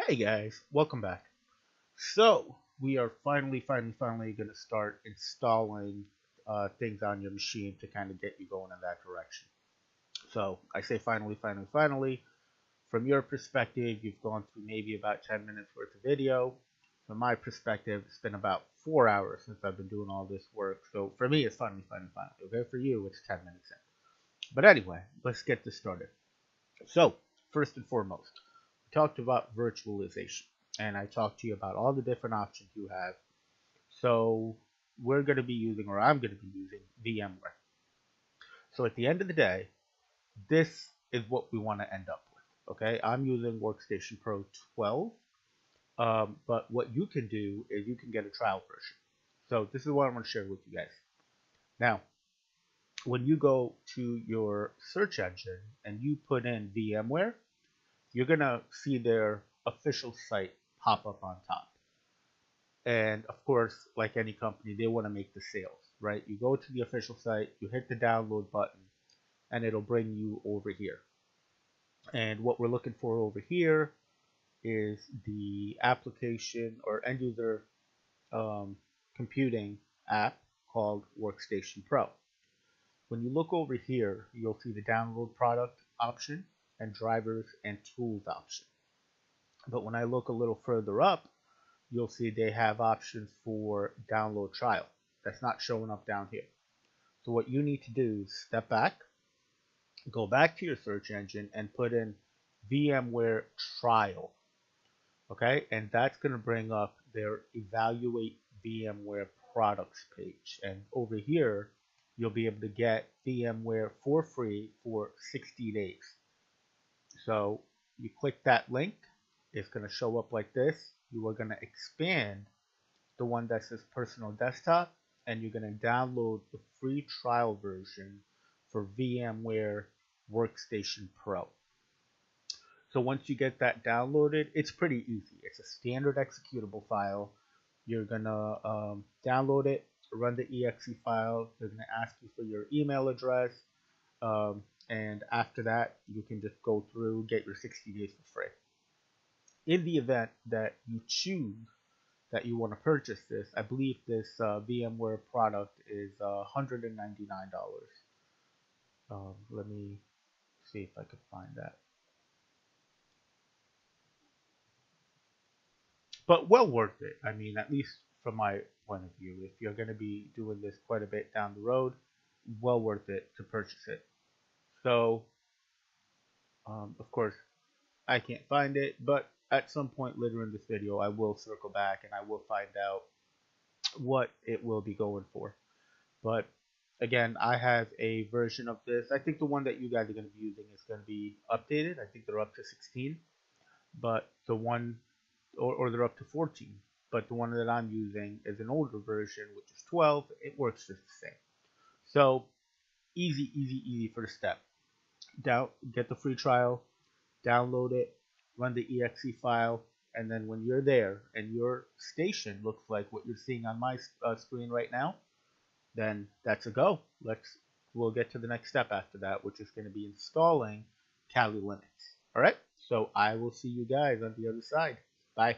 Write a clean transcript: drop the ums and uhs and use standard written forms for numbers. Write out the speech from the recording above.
Hey guys, welcome back. So we are finally going to start installing things on your machine to kind of get you going in that direction. So I say finally. From your perspective, you've gone through maybe about 10 minutes worth of video. From my perspective, it's been about 4 hours since I've been doing all this work. So for me, it's finally. Okay, for you, it's 10 minutes in. But anyway, let's get this started. So, first and foremost, we talked about virtualization, and I talked to you about all the different options you have. So, we're going to be using, or I'm going to be using, VMware. So, at the end of the day, this is what we want to end up with. Okay, I'm using Workstation Pro 12, but what you can do is you can get a trial version. So, this is what I want to share with you guys. Now, when you go to your search engine and you put in VMware, you're going to see their official site pop up on top. And of course, like any company, they want to make the sales, right? You go to the official site, you hit the download button, and it'll bring you over here. And what we're looking for over here is the application or end user computing app called Workstation Pro. When you look over here, you'll see the download product option and drivers and tools option. But when I look a little further up, you'll see they have options for download trial. That's not showing up down here. So what you need to do is step back, go back to your search engine and put in VMware trial. Okay, and that's going to bring up their evaluate VMware products page. And over here, you'll be able to get VMware for free for 60 days. So you click that link, it's going to show up like this. You are going to expand the one that says personal desktop, and you're going to download the free trial version for VMware Workstation Pro. So once you get that downloaded, it's pretty easy. It's a standard executable file. You're going to download it, run the exe file. They're going to ask you for your email address. And after that, you can just go through, get your 60 days for free. In the event that you choose that you want to purchase this, I believe this VMware product is $199. Let me see if I can find that. But well worth it. I mean, at least from my point of view, if you're going to be doing this quite a bit down the road, well worth it to purchase it. So, of course, I can't find it, but at some point later in this video, I will circle back and I will find out what it will be going for. But again, I have a version of this. I think the one that you guys are going to be using is going to be updated. I think they're up to 16, but the one, or they're up to 14. But the one that I'm using is an older version, which is 12. It works just the same. So easy first step. Get the free trial, download it, run the exe file, and then when you're there and your station looks like what you're seeing on my screen right now, then that's a go. We'll get to the next step after that, which is going to be installing Kali Linux. All right, so I will see you guys on the other side. Bye.